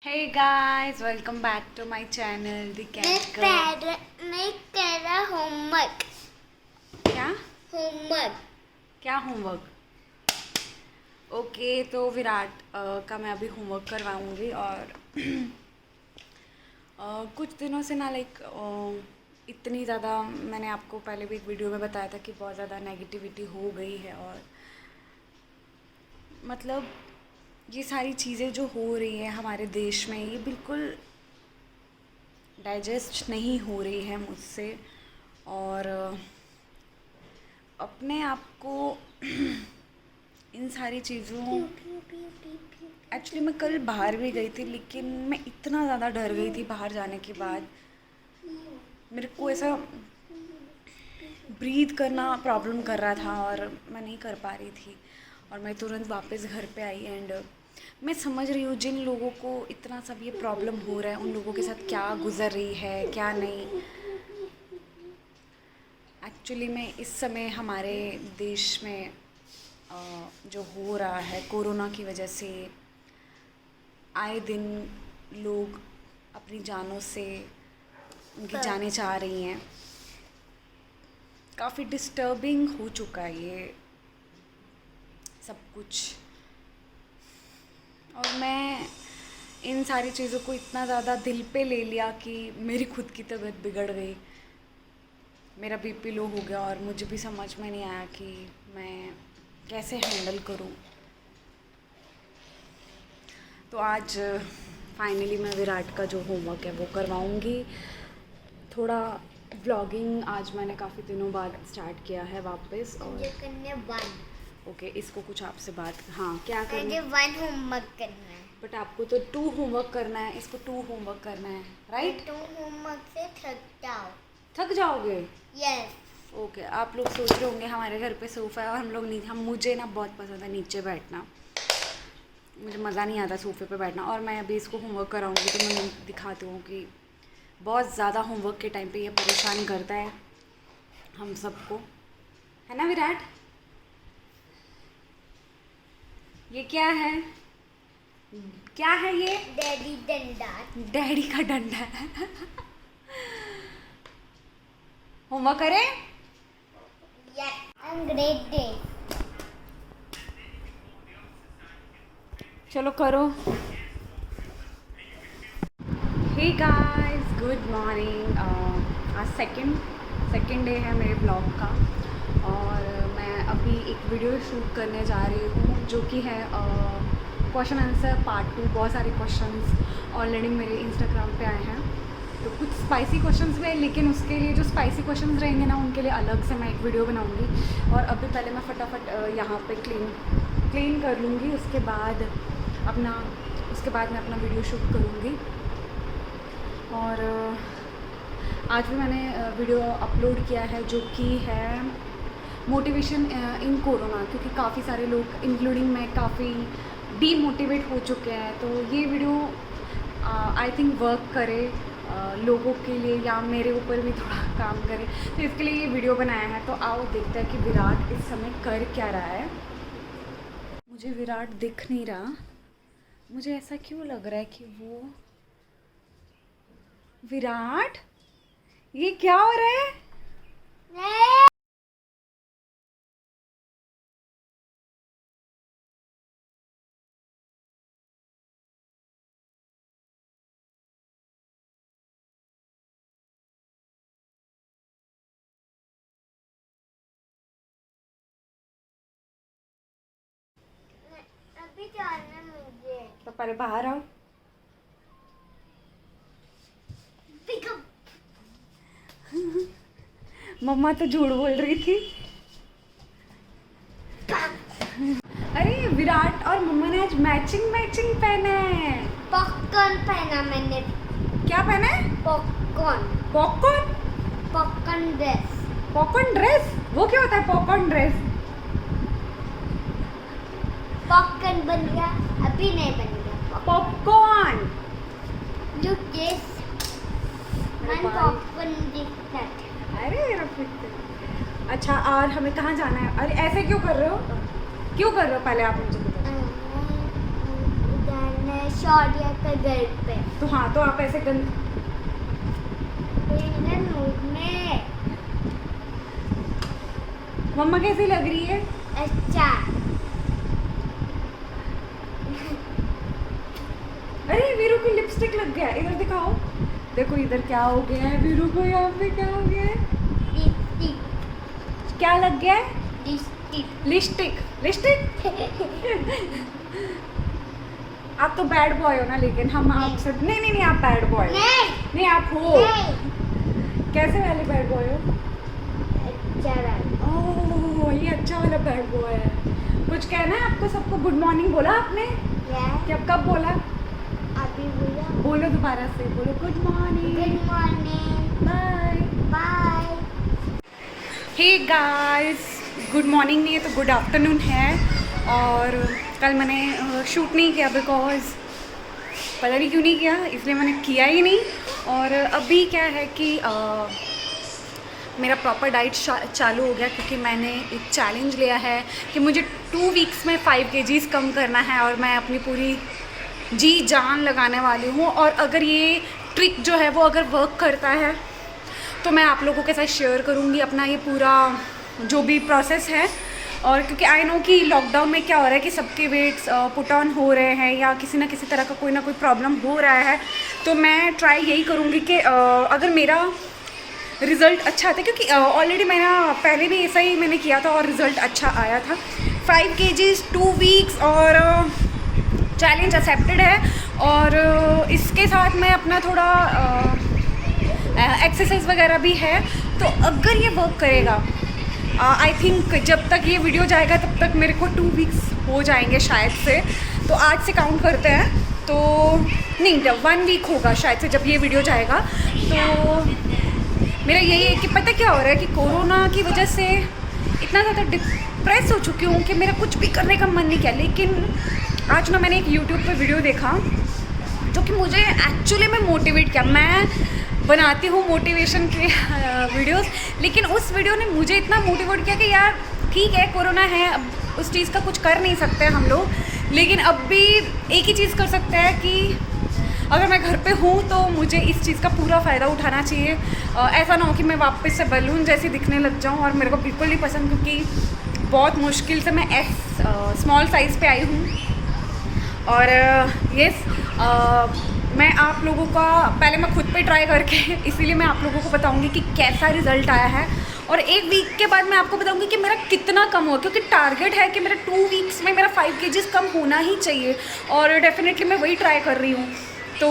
Hey guys, welcome back to my channel, The Cat Girl. मैं कर रहा homework. क्या क्या होमवर्क? ओके, तो विराट का मैं अभी होमवर्क करवाऊँगी और कुछ दिनों से ना इतनी ज़्यादा मैंने आपको पहले भी एक वीडियो में बताया था कि बहुत ज़्यादा नेगेटिविटी हो गई है और मतलब ये सारी चीज़ें जो हो रही है हमारे देश में ये बिल्कुल डाइजेस्ट नहीं हो रही है मुझसे और अपने आप को इन सारी चीज़ों एक्चुअली मैं कल बाहर भी गई थी लेकिन मैं इतना ज़्यादा डर गई थी बाहर जाने के बाद मेरे को ऐसा ब्रीथ करना प्रॉब्लम कर रहा था और मैं नहीं कर पा रही थी और मैं तुरंत वापस घर पे आई एंड मैं समझ रही हूँ जिन लोगों को इतना सब ये प्रॉब्लम हो रहा है उन लोगों के साथ क्या गुजर रही है क्या नहीं। एक्चुअली में इस समय हमारे देश में जो हो रहा है कोरोना की वजह से आए दिन लोग अपनी जानों से उनकी जानें चाह रही हैं। काफ़ी डिस्टर्बिंग हो चुका है ये सब कुछ और मैं इन सारी चीज़ों को इतना ज़्यादा दिल पे ले लिया कि मेरी खुद की तबीयत बिगड़ गई, मेरा बीपी लो हो गया और मुझे भी समझ में नहीं आया कि मैं कैसे हैंडल करूं। तो आज फाइनली मैं विराट का जो होमवर्क है वो करवाऊंगी। थोड़ा व्लॉगिंग आज मैंने काफ़ी दिनों बाद स्टार्ट किया है वापस और ओके इसको कुछ आपसे बात क्या करना मुझे 1 होमवर्क करना है बट आपको तो 2 होमवर्क करना है, इसको 2 होमवर्क करना है राइट। 2 होमवर्क से थक जाओगे? यस। ओके आप लोग सोच रहे होंगे हमारे घर पे सोफ़ा है और हम लोग मुझे ना बहुत पसंद है नीचे बैठना, मुझे मज़ा नहीं आता सोफ़े पे बैठना और मैं अभी इसको होमवर्क कराऊंगी तो मैं दिखाती हूँ कि बहुत ज़्यादा होमवर्क के टाइम पे ये परेशान करता है हम सबको, है ना विराट? ये क्या है? क्या है ये? डैडी डंडा। डैडी का डंडा है। होमवर्क करें? Yes, great day. चलो करो। Hey guys, good morning. आज सेकंड डे है मेरे ब्लॉग का और मैं अभी एक वीडियो शूट करने जा रही हूँ जो कि है क्वेश्चन आंसर पार्ट 2। बहुत सारे क्वेश्चंस ऑलरेडी मेरे इंस्टाग्राम पे आए हैं तो कुछ स्पाइसी क्वेश्चंस भी है लेकिन उसके लिए जो स्पाइसी क्वेश्चंस रहेंगे ना उनके लिए अलग से मैं एक वीडियो बनाऊँगी और अभी पहले मैं फटाफट यहाँ पे क्लीन कर लूँगी, उसके बाद मैं अपना वीडियो शूट करूँगी। और आज भी मैंने वीडियो अपलोड किया है जो कि है मोटिवेशन इन कोरोना, क्योंकि काफ़ी सारे लोग इंक्लूडिंग मैं काफ़ी डीमोटिवेट हो चुके हैं तो ये वीडियो आई थिंक वर्क करे लोगों के लिए या मेरे ऊपर भी थोड़ा काम करे तो इसके लिए ये वीडियो बनाया है। तो आओ देखते हैं कि विराट इस समय कर क्या रहा है। मुझे विराट दिख नहीं रहा, मुझे ऐसा क्यों लग रहा है कि वो विराट ये क्या हो रहा है? अभी जाना मुझे। तो पहले बाहर आओ। मम्मा तो झूठ बोल रही थी। अरे विराट और मम्मा ने आज मैचिंग पहना है। पॉपकॉर्न पहना मैंने। क्या पहना है? Popcorn dress. वो क्या होता है पॉपकॉर्न ड्रेस? पॉपकॉर्न बन गया, अभी नहीं बन गया पॉपकॉर्न। लुक दिस, मन पॉपकॉर्न दिखता है। अरे मेरा पुत्र। अच्छा और हमें कहाँ जाना है? अरे ऐसे क्यों कर रहे हो पहले आप मुझे बताओ। जाना शौर्य के घर पे तो हाँ, तो आप ऐसे मेरे मुंह में मम्मा कैसी लग रही है? अच्छा अरे वीरू को लिपस्टिक लग गया, इधर दिखाओ। देखो इधर क्या हो गया है वीरू को, यहाँ पे क्या हो गया है? लिपस्टिक क्या लग गया है? Lipstick lipstick. आप तो बैड बॉय हो ना, लेकिन हम आपसे नहीं आप बैड बॉय हो। नहीं आप हो। कैसे वाले बैड बॉय हो? अच्छा वाला। ओह, ये अच्छा वाला बैड बॉय है। कुछ कहना है आपको? सबको गुड मॉर्निंग बोला आपने? Yes, कब बोला? अभी बोला। बोलो दोबारा से, बोलो good morning. Good morning bye bye. Hey guys, good morning नहीं है तो गुड आफ्टरनून है। और कल मैंने शूट नहीं किया बिकॉज पता नहीं क्यों नहीं किया, इसलिए मैंने किया ही नहीं। और अभी क्या है कि मेरा प्रॉपर डाइट चालू हो गया, क्योंकि मैंने एक चैलेंज लिया है कि मुझे 2 वीक्स में 5 kgs कम करना है। और मैं अपनी पूरी जी जान लगाने वाली हूँ। और अगर ये ट्रिक जो है वो अगर वर्क करता है तो मैं आप लोगों के साथ शेयर करूँगी अपना ये पूरा जो भी प्रोसेस है। और क्योंकि आई नो कि लॉकडाउन में क्या हो रहा है कि सबके वेट्स पुट ऑन हो रहे हैं या किसी ना किसी तरह का कोई ना कोई प्रॉब्लम हो रहा है। तो मैं ट्राई यही करूँगी कि अगर मेरा रिज़ल्ट अच्छा आता है, क्योंकि ऑलरेडी मैंने पहले भी ऐसा ही मैंने किया था और रिज़ल्ट अच्छा आया था। 5 kgs 2 वीक्स और चैलेंज एक्सेप्टेड है। और इसके साथ मैं अपना थोड़ा एक्सरसाइज वगैरह भी है। तो अगर ये वर्क करेगा, आई थिंक जब तक ये वीडियो जाएगा तब तक मेरे को 2 वीक्स हो जाएंगे शायद से। तो आज से काउंट करते हैं, तो नहीं 1 वीक होगा शायद से जब ये वीडियो जाएगा। तो मेरा यही है कि पता क्या हो रहा है कि कोरोना की वजह से इतना ज़्यादा डिप्रेस हो चुकी हूँ कि मेरा कुछ भी करने का मन नहीं किया। लेकिन आज ना मैंने एक यूट्यूब पर वीडियो देखा जो कि मुझे एक्चुअली में मोटिवेट किया। मैं बनाती हूँ मोटिवेशन के वीडियोस, लेकिन उस वीडियो ने मुझे इतना मोटिवेट किया कि यार ठीक है कोरोना है, अब उस चीज़ का कुछ कर नहीं सकते हम लोग, लेकिन अब भी एक ही चीज़ कर सकते हैं कि अगर मैं घर पे हूँ तो मुझे इस चीज़ का पूरा फ़ायदा उठाना चाहिए। ऐसा ना हो कि मैं वापस से बलून जैसी दिखने लग जाऊँ, और मेरे को बिल्कुल नहीं पसंद, क्योंकि बहुत मुश्किल से मैं स्मॉल साइज़ पे आई हूँ। और यस, मैं आप लोगों का पहले मैं खुद पे ट्राई करके इसीलिए मैं आप लोगों को बताऊंगी कि कैसा रिज़ल्ट आया है। और 1 वीक के बाद मैं आपको बताऊंगी कि मेरा कितना कम हुआ, क्योंकि टारगेट है कि मेरा 2 वीक्स में मेरा 5 kgs कम होना ही चाहिए। और डेफिनेटली मैं वही ट्राई कर रही हूँ। तो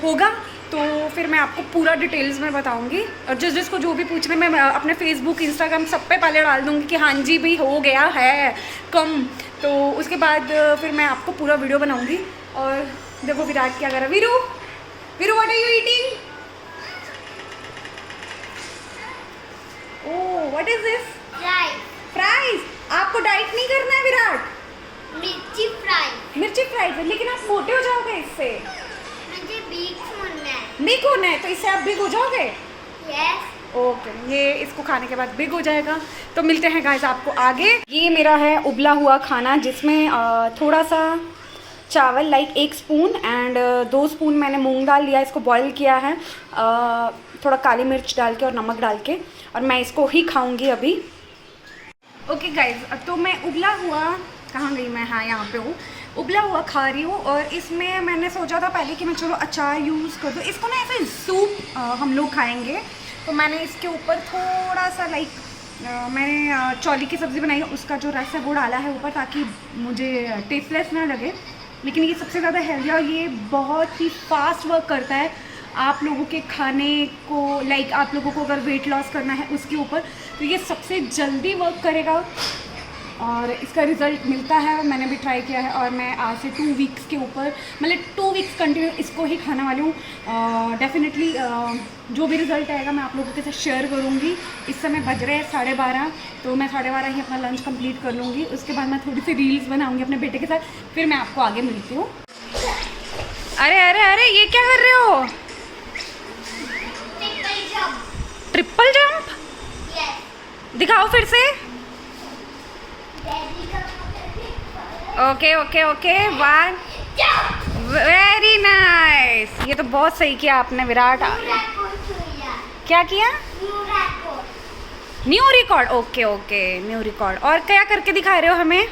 होगा तो फिर मैं आपको पूरा डिटेल्स में बताऊंगी। और जिसको जो भी पूछने में मैं अपने फेसबुक इंस्टाग्राम सब पे पहले डाल दूँगी कि हाँ जी भी हो गया है कम। तो उसके बाद फिर मैं आपको पूरा वीडियो बनाऊँगी। और देखो विराट क्या कर रहा है। Veeru what are you eating? Oh what is this? Fries. आपको डाइट नहीं करना है विराट? मिर्ची फ्राई। मिर्ची फ्राइज है, लेकिन आप मोटे हो जाओगे इससे। मुझे बीक होना है। बिग होना है, तो इससे आप बिग हो जाओगे। यस। ओके, ये इसको खाने के बाद बिग हो जाएगा। तो मिलते हैं गाइस आपको आगे। ये मेरा है उबला हुआ खाना, जिसमें थोड़ा सा चावल लाइक 1 स्पून एंड 2 स्पून मैंने मूंग दाल लिया, इसको बॉईल किया है थोड़ा काली मिर्च डाल के और नमक डाल के, और मैं इसको ही खाऊंगी अभी। ओके गाइस, तो मैं उबला हुआ, कहाँ गई मैं, हाँ यहाँ पे हूँ, उबला हुआ खा रही हूँ। और इसमें मैंने सोचा था पहले कि मैं चलो अचार यूज़ कर दूँ। इसको ना ऐसे सूप हम लोग खाएँगे, तो मैंने इसके ऊपर थोड़ा सा लाइक मैंने चौली की सब्ज़ी बनाई है, उसका जो रस है वो डाला है ऊपर, ताकि मुझे टेस्टलेस ना लगे। लेकिन ये सबसे ज़्यादा हेल्दी है और ये बहुत ही फास्ट वर्क करता है आप लोगों के खाने को, लाइक आप लोगों को अगर वेट लॉस करना है उसके ऊपर, तो ये सबसे जल्दी वर्क करेगा और इसका रिज़ल्ट मिलता है। मैंने भी ट्राई किया है और मैं आज से 2 वीक्स के ऊपर, मतलब 2 वीक्स कंटिन्यू इसको ही खाने वाली हूँ। डेफिनेटली जो भी रिज़ल्ट आएगा मैं आप लोगों के साथ शेयर करूँगी। इस समय बज रहे हैं 12:30, तो मैं 12:30 ही अपना लंच कंप्लीट कर लूँगी। उसके बाद मैं थोड़ी सी रील्स बनाऊँगी अपने बेटे के साथ, फिर मैं आपको आगे मिलती हूँ। अरे अरे अरे, ये क्या कर रहे हो? ट्रिपल जंप दिखाओ फिर से। Okay okay okay, 1 very nice, ये तो बहुत सही किया आपने विराट। क्या किया? New record, okay okay, new record. और क्या करके दिखा रहे हो हमें?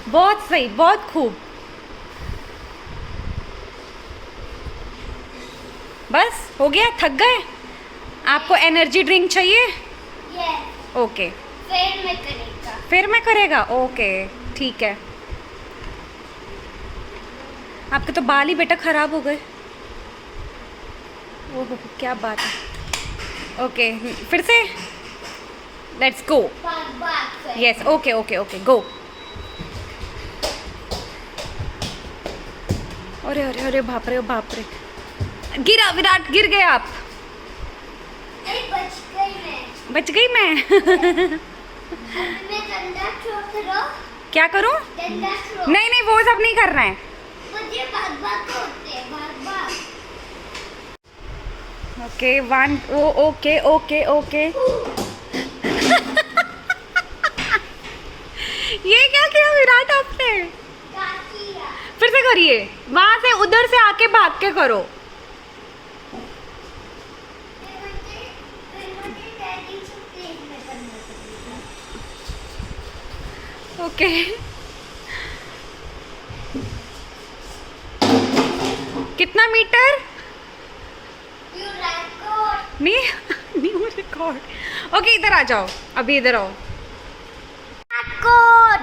बहुत सही, बहुत खूब। बस हो गया? थक गए? आपको एनर्जी ड्रिंक चाहिए? ओके, फिर मैं करेगा, ओके ठीक है। आपके तो बाल ही बेटा खराब हो गए। ओह क्या बात है। ओके फिर से, let's go. Yes, okay okay okay, go. अरे अरे अरे बाप रे, बाप रे, गिरा विराट, गिर गए आप। बच गई मैं। क्या करूं? नहीं नहीं, वो सब नहीं करना है। ओके वन, ओ ओके ओके ओके। ये क्या किया विराट आपने? फिर से करिए, वहां से उधर से आके भाग के करो। ओके कितना मीटर? New record. ओके इधर आ जाओ, अभी इधर आओ।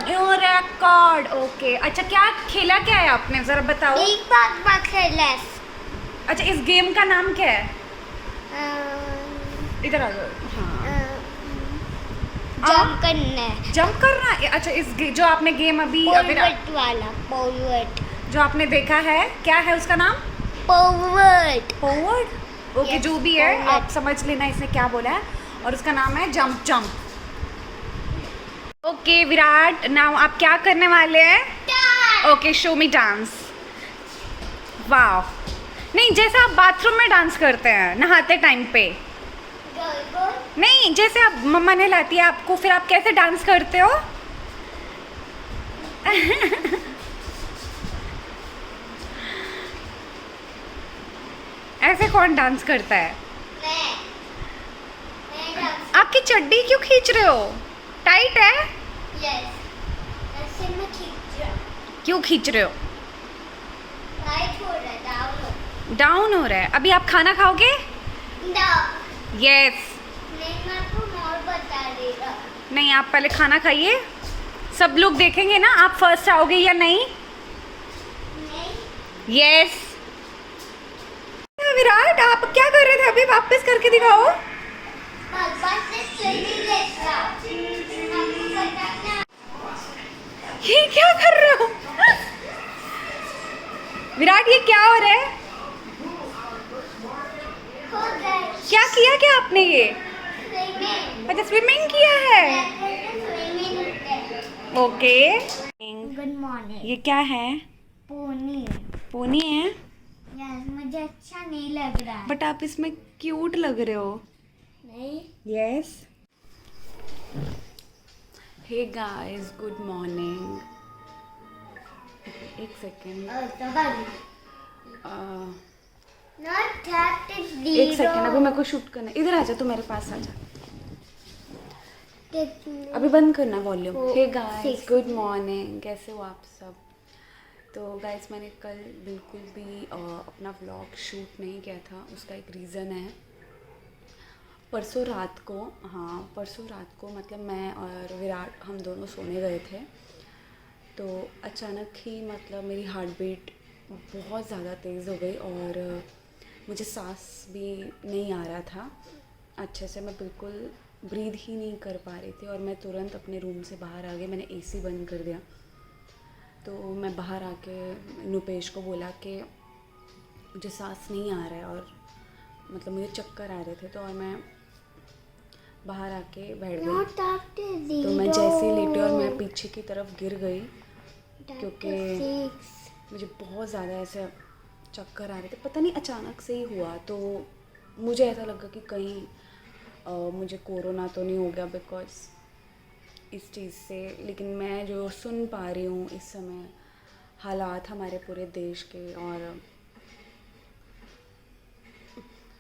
New record, okay. अच्छा क्या खेला, क्या है आपने, जरा बताओ। एक बात खेला। अच्छा इस गेम का नाम क्या है? इधर आ जाओ। हाँ, जंप करना है। जंप करना है। अच्छा इस जो आपने गेम अभी वाला जो आपने देखा है, क्या है उसका नाम? फॉरवर्ड। ओके Yes, जो भी है forward. आप समझ लेना इसने क्या बोला है, और उसका नाम है jump jump. Okay Virat, now आप क्या करने वाले हैं? ओके शो मी डांस। वाह, नहीं जैसे आप बाथरूम में डांस करते हैं नहाते टाइम पे, नहीं जैसे आप मम्मा ने लाती है आपको, फिर आप कैसे डांस करते हो? ऐसे कौन डांस करता है? आपकी चड्डी क्यों खींच रहे हो? टाइट है? ऐसे मैं खींच रहा हूं। क्यों खींच रहे हो? टाइट हो रहा है, डाउन हो रहा है। अभी आप खाना खाओगे? यस। नहीं मैं आपको और बता देगा। नहीं आप पहले खाना खाइए, सब लोग देखेंगे ना आप फर्स्ट आओगे या नहीं। नहीं यस। विराट आप क्या कर रहे थे अभी, वापस करके दिखाओ। पापा से चली लेता आपको बताना। ये क्या कर रहे हो? विराट ये क्या हो रहा है? हो गए क्या किया क्या आपने ये? स्विमिंग। अच्छा स्विमिंग किया है। स्विमिंग। ओके। Good morning. ये क्या है? पोनी। पोनी है? यस मुझे अच्छा नहीं लग रहा है। बट आप इसमें क्यूट लग रहे हो। नहीं yes. Hey guys good morning. एक सेकेंड, नॉट दैट इज एक सेकेंड, अभी मेरे को शूट करना है। इधर आ जा, तू मेरे पास आ जा। अभी बंद करना volume. Hey guys good morning, कैसे हो आप सब? तो गाइस मैंने कल बिल्कुल भी अपना व्लॉग शूट नहीं किया था, उसका एक रीज़न है। परसों रात को, हाँ परसों रात को मतलब मैं और विराट हम दोनों सोने गए थे, तो अचानक ही मतलब मेरी हार्ट बीट बहुत ज़्यादा तेज़ हो गई और मुझे सांस भी नहीं आ रहा था अच्छे से, मैं बिल्कुल ब्रीद ही नहीं कर पा रही थी। और मैं तुरंत अपने रूम से बाहर आ गई, मैंने एसी बंद कर दिया। तो मैं बाहर आके नुपेश को बोला कि मुझे सांस नहीं आ रहा है और मतलब मुझे चक्कर आ रहे थे, तो और मैं बाहर आके बैठ गई। तो मैं जैसे ही लेटी और मैं पीछे की तरफ गिर गई क्योंकि मुझे बहुत ज़्यादा ऐसे चक्कर आ रहे थे, पता नहीं अचानक से ही हुआ। तो मुझे ऐसा लगा कि कहीं मुझे कोरोना तो नहीं हो गया बिकॉज इस चीज़ से, लेकिन मैं जो सुन पा रही हूँ इस समय हालात हमारे पूरे देश के, और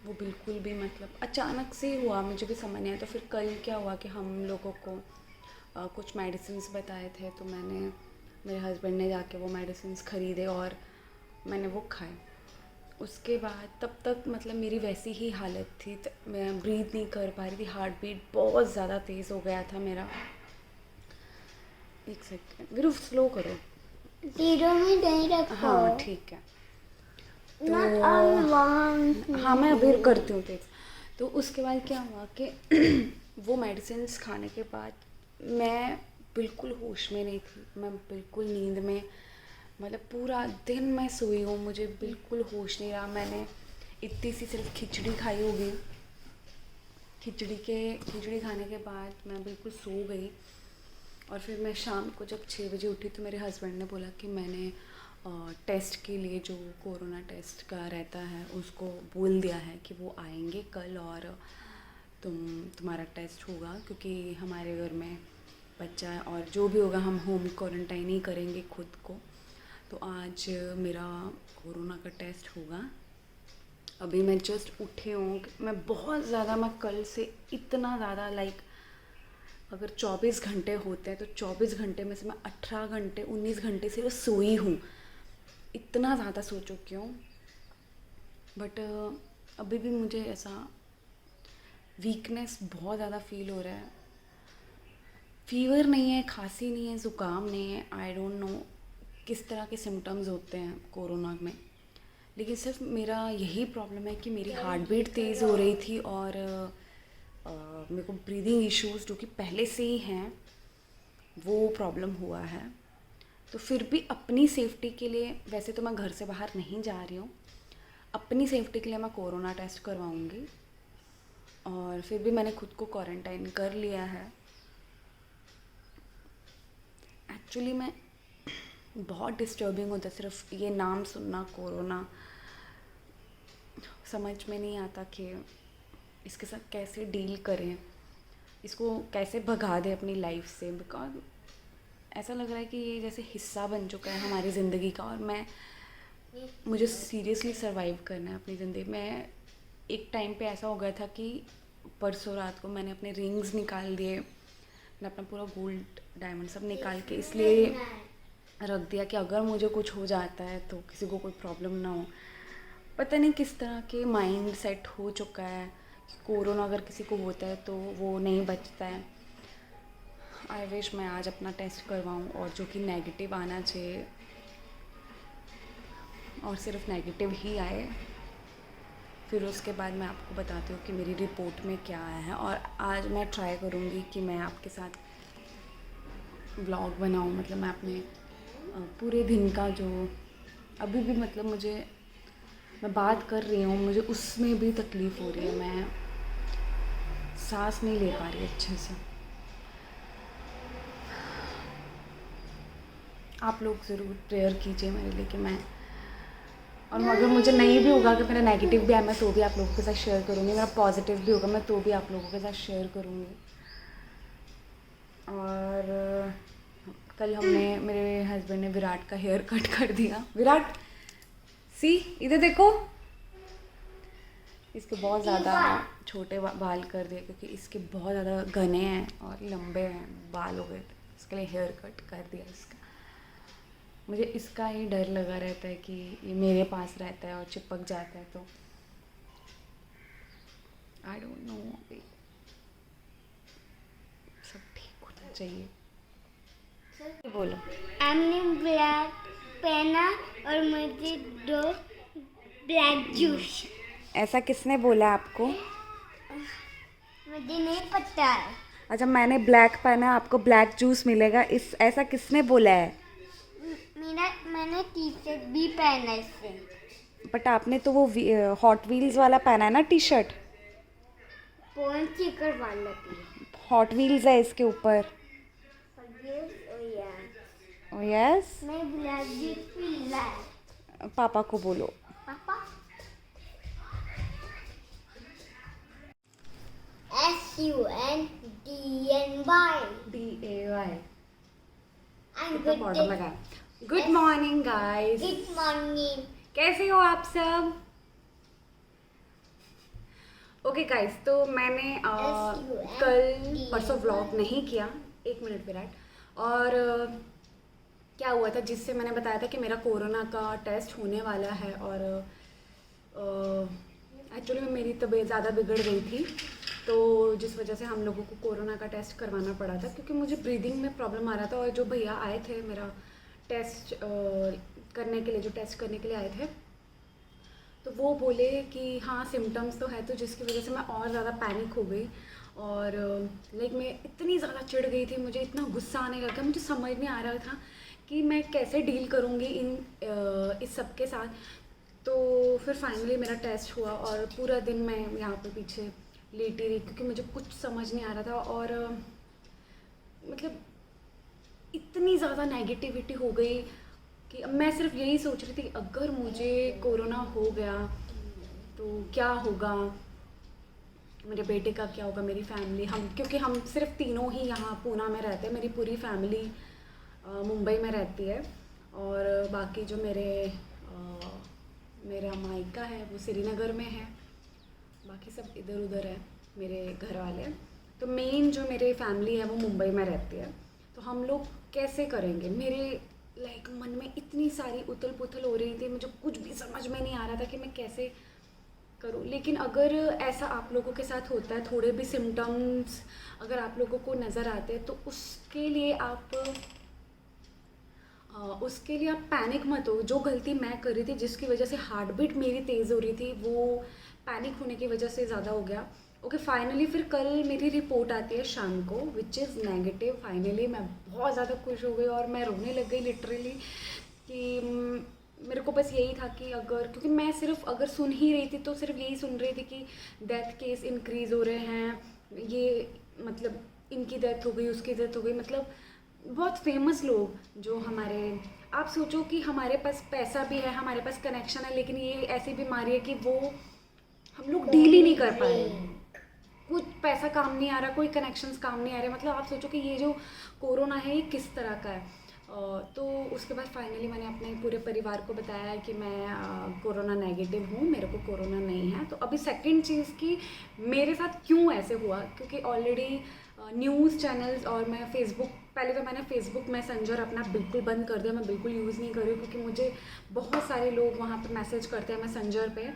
वो बिल्कुल भी मतलब अचानक से हुआ, मुझे भी समझ नहीं आया। तो फिर कल क्या हुआ कि हम लोगों को कुछ मेडिसिन्स बताए थे, तो मेरे हस्बैंड ने जाके वो मेडिसिन्स ख़रीदे और मैंने वो खाए। उसके बाद तब तक मतलब मेरी वैसी ही हालत थी, मैं ब्रीथ नहीं कर पा रही थी, हार्ट बीट बहुत ज़्यादा तेज़ हो गया था मेरा। एक सेकेंड वीरू, स्लो करो। 0 में नहीं रखो। हाँ ठीक है। तो Not on one. हाँ मैं अभी करती हूँ तेज़। तो उसके बाद क्या हुआ कि वो मेडिसिन्स खाने के बाद मैं बिल्कुल होश में नहीं थी, मैं बिल्कुल नींद में, मतलब पूरा दिन मैं सोई हूँ, मुझे बिल्कुल होश नहीं रहा। मैंने इतनी सी सिर्फ खिचड़ी खाई होगी, खिचड़ी खाने के बाद मैं बिल्कुल सो गई। और फिर मैं शाम को जब 6 बजे उठी तो मेरे हस्बैंड ने बोला कि मैंने टेस्ट के लिए जो कोरोना टेस्ट का रहता है उसको बोल दिया है कि वो आएंगे कल और तुम्हारा टेस्ट होगा, क्योंकि हमारे घर में बच्चा है और जो भी होगा हम होम क्वारंटाइन ही करेंगे खुद को। तो आज मेरा कोरोना का टेस्ट होगा। अभी मैं जस्ट उठी हूँ, मैं बहुत ज़्यादा, मैं कल से इतना ज़्यादा अगर 24 घंटे होते हैं तो 24 घंटे में से मैं 18 घंटे 19 घंटे से सोई हूँ, इतना ज़्यादा सो चुकी हूँ। बट अभी भी मुझे ऐसा वीकनेस बहुत ज़्यादा फील हो रहा है। फीवर नहीं है, खांसी नहीं है, ज़ुकाम नहीं है, आई डोंट नो किस तरह के सिम्टम्स होते हैं कोरोना में, लेकिन सिर्फ मेरा यही प्रॉब्लम है कि मेरी हार्ट बीट तेज़ हो रही थी और मेरे को ब्रीदिंग इश्यूज़ जो कि पहले से ही हैं वो प्रॉब्लम हुआ है। तो फिर भी अपनी सेफ्टी के लिए, वैसे तो मैं घर से बाहर नहीं जा रही हूँ, अपनी सेफ्टी के लिए मैं कोरोना टेस्ट करवाऊँगी। और फिर भी मैंने खुद को क्वारंटाइन कर लिया है। एक्चुअली मैं बहुत डिस्टर्बिंग होता है सिर्फ ये नाम सुनना कोरोना, समझ में नहीं आता कि इसके साथ कैसे डील करें, इसको कैसे भगा दें अपनी लाइफ से, बिकॉज ऐसा लग रहा है कि ये जैसे हिस्सा बन चुका है हमारी ज़िंदगी का और मुझे सीरियसली सर्वाइव करना है अपनी ज़िंदगी में। एक टाइम पे ऐसा हो गया था कि परसों रात को मैंने अपने रिंग्स निकाल दिए, मैंने अपना पूरा गोल्ड डायमंड सब निकाल के इसलिए रख दिया कि अगर मुझे कुछ हो जाता है तो किसी को कोई प्रॉब्लम ना हो। पता नहीं किस तरह के माइंड सेट हो चुका है कि कोरोना अगर किसी को होता है तो वो नहीं बचता है। आई विश मैं आज अपना टेस्ट करवाऊँ और जो कि नेगेटिव आना चाहिए और सिर्फ नेगेटिव ही आए। फिर उसके बाद मैं आपको बताती हूँ कि मेरी रिपोर्ट में क्या आया है। और आज मैं ट्राई करूँगी कि मैं आपके साथ व्लॉग बनाऊँ, मतलब मैं अपने पूरे दिन का जो अभी भी मतलब मैं बात कर रही हूँ, मुझे उसमें भी तकलीफ़ हो रही है, मैं सांस नहीं ले पा रही अच्छे से। आप लोग ज़रूर प्रेयर कीजिए मेरे लिए कि मैं, और अगर मुझे नहीं भी होगा कि मेरा नेगेटिव भी है मैं तो भी आप लोगों के साथ शेयर करूँगी, मेरा पॉजिटिव भी होगा मैं तो भी आप लोगों के साथ शेयर करूँगी। और कल मेरे हस्बैंड ने विराट का हेयर कट कर दिया। विराट सी इधर देखो, इसके बहुत ज़्यादा छोटे बाल कर दिए क्योंकि इसके बहुत ज़्यादा घने हैं और लंबे हैं बाल हो गए थे, इसके लिए हेयर कट कर दिया इसका। मुझे इसका ही डर लगा रहता है कि ये मेरे पास रहता है और चिपक जाता है, तो आई डोंट नो, अभी सब ठीक होना चाहिए। बोलो। हमने ब्लैक पहना और मुझे 2 ब्लैक जूस। ऐसा किसने बोला आपको? मुझे नहीं पता है। अच्छा, मैंने ब्लैक पहना आपको ब्लैक जूस मिलेगा, इस ऐसा किसने बोला है? मैंने टी शर्ट भी पहना इससे। बट आपने तो वो हॉट व्हील्स वाला पहना है ना टी शर्ट। कौन सी कर वाला थी? हॉट व्हील्स है इसके ऊपर। Oh yes. मैं ब्लैक जूस पी रहा। पापा को बोलो। पापा ऐसे SUNDNY. DAY। And कितना बॉर्डर लगा। Good morning guys. Good morning. कैसे हो आप सब? ओके गाइस, तो मैंने कल परसों व्लॉग नहीं किया। 1 मिनट विराट। और क्या हुआ था, जिससे मैंने बताया था कि मेरा कोरोना का टेस्ट होने वाला है। और एक्चुअली में मेरी तबीयत ज़्यादा बिगड़ गई थी, तो जिस वजह से हम लोगों को कोरोना का टेस्ट करवाना पड़ा था, क्योंकि मुझे ब्रीदिंग में प्रॉब्लम आ रहा था। और जो भैया आए थे मेरा टेस्ट करने के लिए, जो टेस्ट करने के लिए आए थे, तो वो बोले कि हाँ सिम्टम्स तो है, तो जिसकी वजह से मैं और ज़्यादा पैनिक हो गई। और लाइक मैं इतनी ज़्यादा चिढ़ गई थी, मुझे इतना गुस्सा आने लगा, मुझे समझ नहीं आ रहा था कि मैं कैसे डील करूँगी इस सब के साथ। तो फिर फाइनली मेरा टेस्ट हुआ और पूरा दिन मैं यहाँ पे पीछे लेटी रही, क्योंकि मुझे कुछ समझ नहीं आ रहा था। और मतलब इतनी ज़्यादा नेगेटिविटी हो गई कि अब मैं सिर्फ यही सोच रही थी, अगर मुझे कोरोना हो गया तो क्या होगा, मेरे बेटे का क्या होगा, मेरी फैमिली, क्योंकि हम सिर्फ तीनों ही यहाँ पूना में रहते हैं। मेरी पूरी फैमिली मुंबई में रहती है, और बाकी जो मेरा मायका है वो श्रीनगर में है, बाकी सब इधर उधर है मेरे घर वाले। तो मेन जो मेरे फैमिली है वो मुंबई में रहती है। तो हम लोग कैसे करेंगे? मेरे लाइक मन में इतनी सारी उथल पुथल हो रही थी, मुझे कुछ भी समझ में नहीं आ रहा था कि मैं कैसे करूँ। लेकिन अगर ऐसा आप लोगों के साथ होता है, थोड़े भी सिम्टम्स अगर आप लोगों को नज़र आते हैं, तो उसके लिए आप पैनिक मत हो। जो गलती मैं कर रही थी, जिसकी वजह से हार्ट बीट मेरी तेज़ हो रही थी, वो पैनिक होने की वजह से ज़्यादा हो गया। ओके, फाइनली फिर कल मेरी रिपोर्ट आती है शाम को, विच इज़ नेगेटिव। फाइनली मैं बहुत ज़्यादा खुश हो गई और मैं रोने लग गई लिटरली, कि मेरे को बस यही था कि क्योंकि मैं सिर्फ अगर सुन ही रही थी, तो सिर्फ यही सुन रही थी कि डेथ केस इंक्रीज़ हो रहे हैं, ये मतलब इनकी डेथ हो गई, उसकी डेथ हो गई। मतलब बहुत फेमस लोग जो हमारे, आप सोचो कि हमारे पास पैसा भी है, हमारे पास कनेक्शन है, लेकिन ये ऐसी बीमारी है कि वो हम लोग डील ही नहीं कर पा रहे। कुछ पैसा काम नहीं आ रहा, कोई कनेक्शंस काम नहीं आ रहे। मतलब आप सोचो कि ये जो कोरोना है ये किस तरह का है। तो उसके बाद फाइनली मैंने अपने पूरे परिवार को बताया कि मैं कोरोना नेगेटिव हूँ, मेरे को कोरोना नहीं है। तो अभी सेकंड चीज़ कि मेरे साथ क्यों ऐसे हुआ, क्योंकि ऑलरेडी न्यूज़ चैनल्स और मैं फेसबुक, पहले तो मैंने फेसबुक मैसेंजर अपना बिल्कुल बंद कर दिया, मैं बिल्कुल यूज़ नहीं कर रही हूँ, क्योंकि मुझे बहुत सारे लोग वहाँ पर मैसेज करते हैं मैसेंजर पे,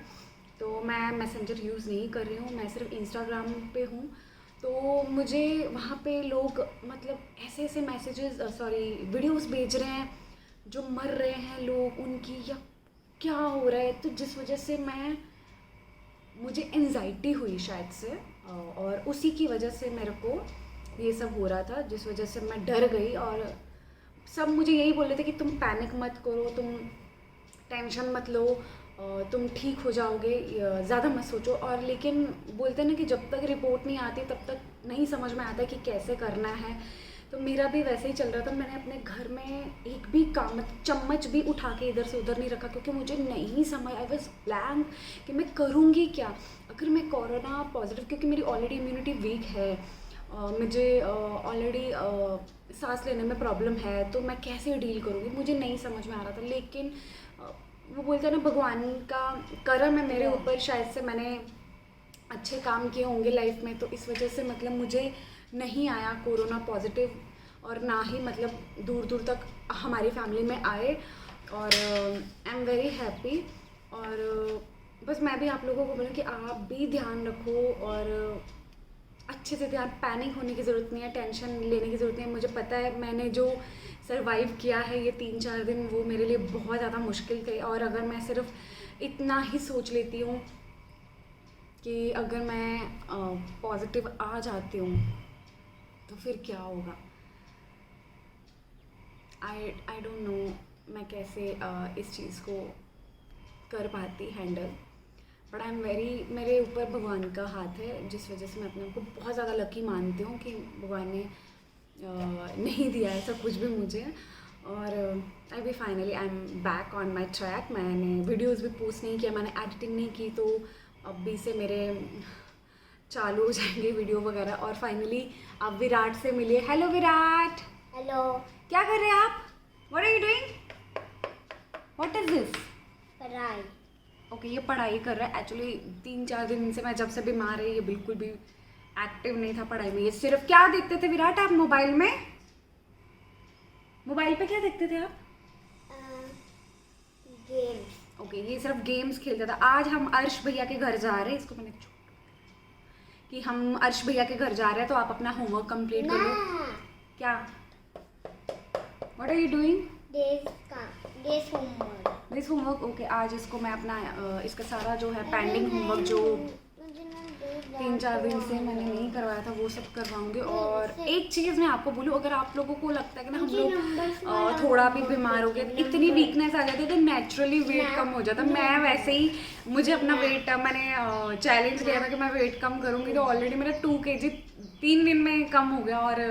तो मैं मैसेंजर यूज़ नहीं कर रही हूँ, मैं सिर्फ इंस्टाग्राम पे हूँ। तो मुझे वहाँ पे लोग मतलब ऐसे ऐसे मैसेजेस वीडियोस भेज रहे हैं, जो मर रहे हैं लोग उनकी, या क्या हो रहा है। तो जिस वजह से मुझे एंजाइटी हुई शायद से, और उसी की वजह से मेरे को ये सब हो रहा था, जिस वजह से मैं डर गई। और सब मुझे यही बोल रहे थे कि तुम पैनिक मत करो, तुम टेंशन मत लो, तुम ठीक हो जाओगे, ज़्यादा मत सोचो। और लेकिन बोलते हैं ना कि जब तक रिपोर्ट नहीं आती तब तक नहीं समझ में आता कि कैसे करना है। तो मेरा भी वैसे ही चल रहा था। मैंने अपने घर में एक भी काम, चम्मच भी उठा के इधर से उधर नहीं रखा, क्योंकि मुझे नहीं समझ, आई वाज ब्लैंक कि मैं करूँगी क्या अगर मैं कोरोना पॉजिटिव, क्योंकि मेरी ऑलरेडी इम्यूनिटी वीक है, मुझे ऑलरेडी सांस लेने में प्रॉब्लम है, तो मैं कैसे डील करूँगी, मुझे नहीं समझ में आ रहा था। लेकिन वो बोलते हैं ना, भगवान का करम है मेरे ऊपर, शायद से मैंने अच्छे काम किए होंगे लाइफ में, तो इस वजह से मतलब मुझे नहीं आया कोरोना पॉजिटिव, और ना ही मतलब दूर दूर तक हमारी फैमिली में आए। और आई एम वेरी हैप्पी। और बस मैं भी आप लोगों को बोलूँ कि आप भी ध्यान रखो, और अच्छे से ध्यान, पैनिक होने की ज़रूरत नहीं है, टेंशन लेने की ज़रूरत नहीं है। मुझे पता है मैंने जो सरवाइव किया है ये 3-4 दिन, वो मेरे लिए बहुत ज़्यादा मुश्किल थे। और अगर मैं सिर्फ इतना ही सोच लेती हूँ कि अगर मैं पॉजिटिव आ जाती हूँ तो फिर क्या होगा, आई डोंट नो मैं कैसे इस चीज़ को कर पाती handle. But I am very, मेरे ऊपर भगवान का हाथ है, जिस वजह से मैं अपने आप को बहुत ज़्यादा लकी मानती हूँ कि भगवान ने नहीं दिया ऐसा कुछ भी मुझे। और I be finally I am back on my track. मैंने वीडियोज़ भी पोस्ट नहीं किया, मैंने एडिटिंग नहीं की, तो अभी से मेरे चालू हो जाएंगे वीडियो वगैरह। और फाइनली आप विराट से मिलिए। Hello Virat, hello. क्या कर रहे हैं आप? What are you doing? What is this? पढ़ाई। ओके, ये पढ़ाई कर रहा है। एक्चुअली 3-4 दिन से मैं जब से बीमार है ये बिल्कुल भी एक्टिव नहीं था पढ़ाई में। ये सिर्फ क्या देखते थे विराट आप मोबाइल में? मोबाइल पे क्या देखते थे आप? गेम्स। ओके, ये सिर्फ गेम्स खेलता था। आज हम अर्श भैया के घर जा रहे हैं। इसको मैंने कि हम अर्श भैया के घर जा रहे हैं तो आप अपना होमवर्क कंप्लीट कर लो। क्या? What are you doing? This homework. Okay, आज इसको मैं अपना इसका सारा जो है पेंडिंग होमवर्क जो 3-4 दिन से मैंने नहीं करवाया था वो सब करवाऊंगी। और एक चीज़ मैं आपको बोलूँ, अगर आप लोगों को लगता है कि ना हम लोग थोड़ा भी बीमार हो गए, इतनी वीकनेस आ जाती है तो नेचुरली वेट कम हो जाता है। मैं वैसे ही मुझे अपना वेट मैंने चैलेंज लिया था कि मैं वेट कम करूँगी, तो ऑलरेडी मेरा 2 kg 3 दिन में कम हो गया। और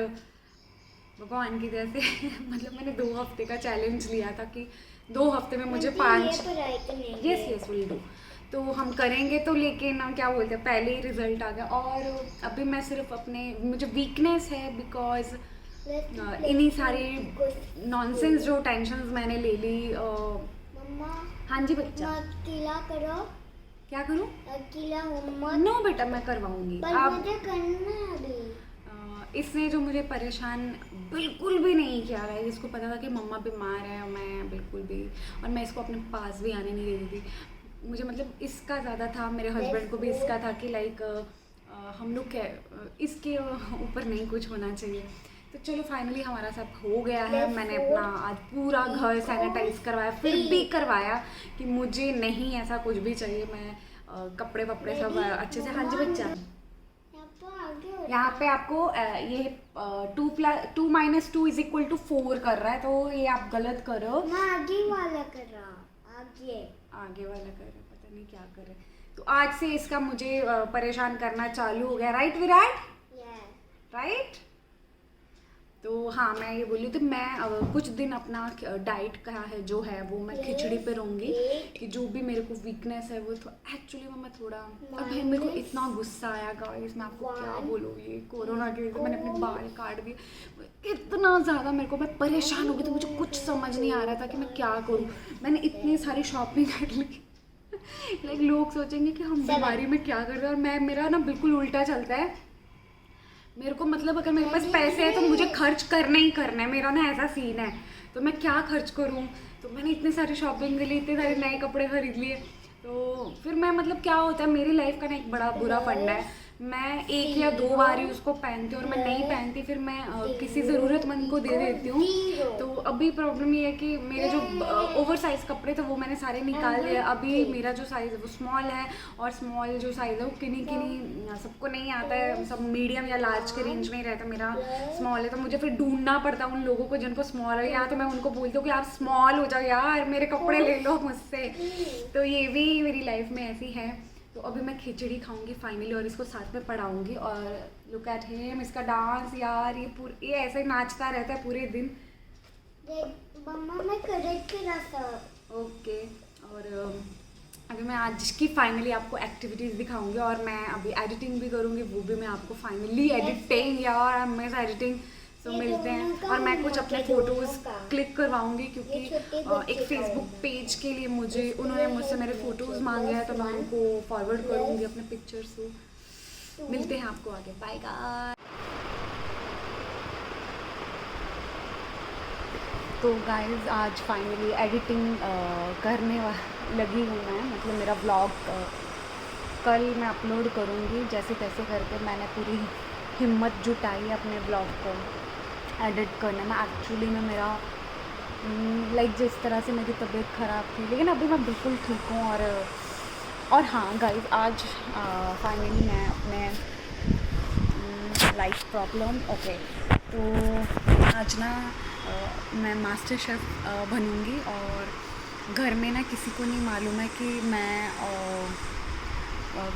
भगवान की दया से मतलब मैंने 2 हफ्ते का चैलेंज लिया था कि 2 हफ्ते में मुझे 5 यस विल डू, तो हम करेंगे। तो लेकिन क्या बोलते हैं, पहले ही रिजल्ट आ गया। और अभी मैं सिर्फ अपने, मुझे वीकनेस है बिकॉज इन्हीं सारी नॉनसेंस जो टेंशन्स मैंने ले ली। मम्मा। हाँ जी बच्चा। अकेला करो। क्या करूँ? अकेला होमवर्क। नो बेटा, मैं करवाऊंगी। आप मुझे करना है अभी। इसने जो मुझे परेशान बिल्कुल भी नहीं किया है। इसको पता था कि मम्मा बीमार है और मैं बिल्कुल भी, और मैं इसको अपने पास भी आने नहीं दे रही थी। मुझे मतलब इसका ज़्यादा था, मेरे हस्बैंड को भी इसका था कि लाइक हम लोग क्या इसके ऊपर नहीं कुछ होना चाहिए। तो चलो फाइनली हमारा सब हो गया है। मैंने अपना आज पूरा घर सैनिटाइज करवाया, फिर भी करवाया कि मुझे नहीं ऐसा कुछ भी चाहिए। मैं कपड़े वपड़े सब अच्छे से। हाँ जी बच्चा, यहाँ पे आपको ये 2 - 2 = 4 कर रहा है, तो ये आप गलत करो। मैं आगे वाला कर रहा हूँ। आगे वाला कर रहे, पता नहीं क्या कर रहे। तो आज से इसका मुझे परेशान करना चालू हो गया। राइट विराट? राइट। तो हाँ, मैं ये बोली तो मैं कुछ दिन अपना डाइट का है जो है वो मैं खिचड़ी पे रहूँगी कि जो भी मेरे को वीकनेस है वो एक्चुअली मैं थोड़ा। और भाई मेरे को इतना गुस्सा आया गाइस, मैं आपको क्या बोलूँ, ये कोरोना की वजह से मैंने अपने बाल काट दिए इतना ज़्यादा। मेरे को, मैं परेशान हो गई, तो मुझे कुछ समझ नहीं आ रहा था कि मैं क्या करूँ। मैंने इतनी सारी शॉपिंग कर ली लाइक लोग सोचेंगे कि हम बीमारी में क्या कर रहे हैं। और मेरा ना बिल्कुल उल्टा चलता है। मेरे को मतलब अगर मेरे पास पैसे हैं तो मुझे खर्च करना ही करना है, मेरा ना ऐसा सीन है। तो मैं क्या खर्च करूं, तो मैंने इतने सारे शॉपिंग के लिए इतने सारे नए कपड़े खरीद लिए। तो फिर मैं मतलब क्या होता है, मेरी लाइफ का ना एक बड़ा बुरा फंडा है, मैं 1 या 2 बार ही उसको पहनती हूँ और मैं नहीं पहनती फिर मैं किसी ज़रूरतमंद को दे देती हूँ। तो अभी प्रॉब्लम ये है कि मेरे जो ओवर साइज़ कपड़े थे वो मैंने सारे निकाल लिए। अभी मेरा जो साइज़ है वो स्मॉल है, और स्मॉल जो साइज़ है वो किन्हीं सबको नहीं आता है, सब मीडियम या लार्ज के रेंज में ही रहता है। मेरा स्मॉल है, तो मुझे फिर ढूंढना पड़ता है उन लोगों को जिनको स्मॉल है। या तो मैं उनको बोलती हूँ कि आप स्मॉल हो जाओ यार, मेरे कपड़े ले लो मुझसे। तो ये भी मेरी लाइफ में ऐसी है। तो अभी मैं खिचड़ी खाऊंगी फाइनली और इसको साथ में पढ़ाऊंगी। और लुक एट हिम, इसका डांस यार, ये ऐसे नाचता रहता है पूरे दिन। मम्मा मैं करेक्ट रहा था। ओके, और अभी मैं आज की फाइनली आपको एक्टिविटीज़ दिखाऊंगी और मैं अभी एडिटिंग भी करूंगी, वो भी मैं आपको फाइनली एडिटिंग यार, आई मिस एडिटिंग। तो मिलते हैं। और मैं कुछ अपने फ़ोटोज़ क्लिक करवाऊंगी क्योंकि एक फेसबुक पेज के लिए उन्होंने मुझसे मेरे फ़ोटोज़ मांगे हैं, तो मैं उनको फॉरवर्ड करूँगी अपने पिक्चर्स को। मिलते हैं आपको आगे, बाय गाइस। तो गाइस आज फाइनली एडिटिंग करने लगी हूँ मैं, मतलब मेरा ब्लॉग कल मैं अपलोड करूँगी। जैसे तैसे करके मैंने पूरी हिम्मत जुटाई अपने ब्लॉग को एडिट करने में। एक्चुअली में मेरा लाइक जिस तरह से मेरी तबीयत ख़राब थी, लेकिन अभी मैं बिल्कुल ठीक हूँ। और हाँ गाइस, आज फाइनली मैं अपने लाइफ प्रॉब्लम तो आज ना मैं मास्टर शेफ़ बनूँगी। और घर में ना किसी को नहीं मालूम है कि मैं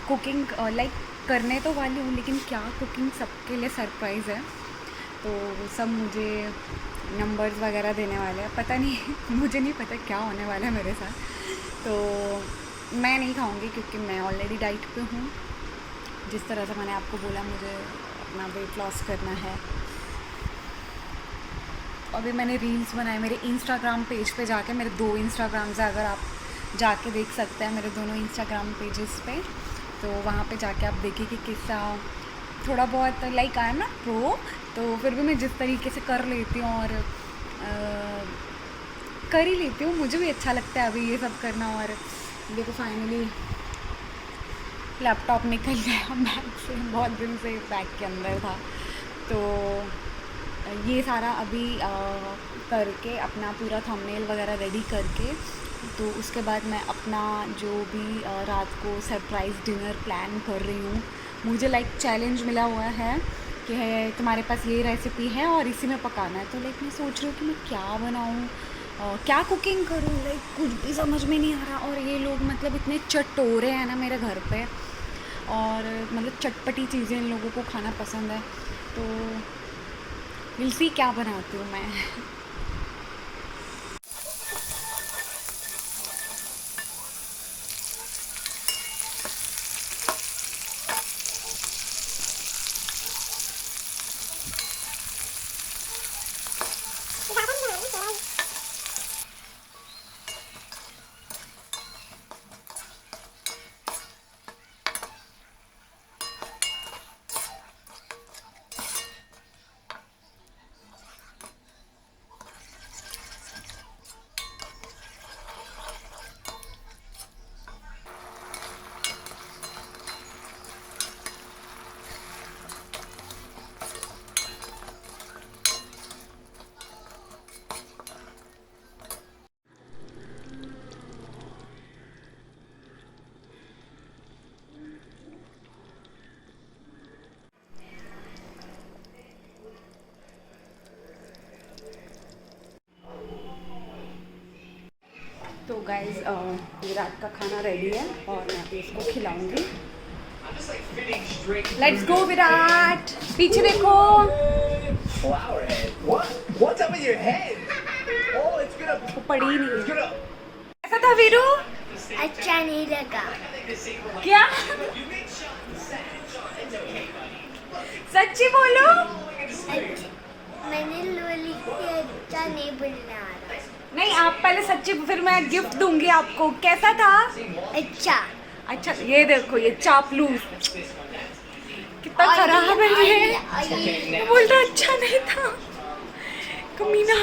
कुकिंग लाइक करने तो वाली हूँ, लेकिन क्या कुकिंग सबके लिए सरप्राइज़ है। तो सब मुझे नंबर्स वगैरह देने वाले हैं, पता नहीं मुझे नहीं पता क्या होने वाला है मेरे साथ। तो मैं नहीं खाऊंगी क्योंकि मैं ऑलरेडी डाइट पे हूँ। जिस तरह से मैंने आपको बोला मुझे अपना वेट लॉस करना है। अभी मैंने रील्स बनाए मेरे इंस्टाग्राम पेज पे जाके, मेरे 2 इंस्टाग्राम्स है, अगर आप जाके देख सकते हैं मेरे दोनों इंस्टाग्राम पेजेस पे, तो वहाँ पे जाके आप देखिए कि किस्सा थोड़ा बहुत like I am not pro, तो फिर भी मैं जिस तरीके से कर लेती हूँ और कर ही लेती हूँ, मुझे भी अच्छा लगता है अभी ये सब करना। और देखो फाइनली लैपटॉप निकल गया बैग से, बहुत दिन से बैग के अंदर था, तो ये सारा अभी करके अपना पूरा थंबनेल वगैरह रेडी करके, तो उसके बाद मैं अपना जो भी रात को सरप्राइज़ डिनर प्लान कर रही हूँ। मुझे लाइक चैलेंज मिला हुआ है कि है तुम्हारे पास ये रेसिपी है और इसी में पकाना है, तो लाइक मैं सोच रही हूँ कि मैं क्या बनाऊँ, क्या कुकिंग करूँ, लाइक कुछ भी समझ में नहीं आ रहा। और ये लोग मतलब इतने चटोरे हैं ना मेरे घर पे, और मतलब चटपटी चीज़ें इन लोगों को खाना पसंद है, तो विल सी क्या बनाती हूँ मैं। तो गाइस ये रात का खाना रेडी है और मैं अभी इसको खिलाऊंगी। लेट्स गो विराट, पीछे देखो। Flower head. What? What's up with your head? Oh, it's gonna. वो पड़ी ही नहीं It's है। gonna. ऐसा था वीरू? अच्छा नहीं लगा। क्या? सच्ची बोलो। मैंने लोली से अच्छा नहीं बना रहा। नहीं आप पहले सच्ची, फिर मैं गिफ्ट दूंगी आपको। कैसा था? अच्छा। अच्छा ये देखो ये चापलूस कितना खराब है ये। बोल रहा अच्छा नहीं था, कमीना।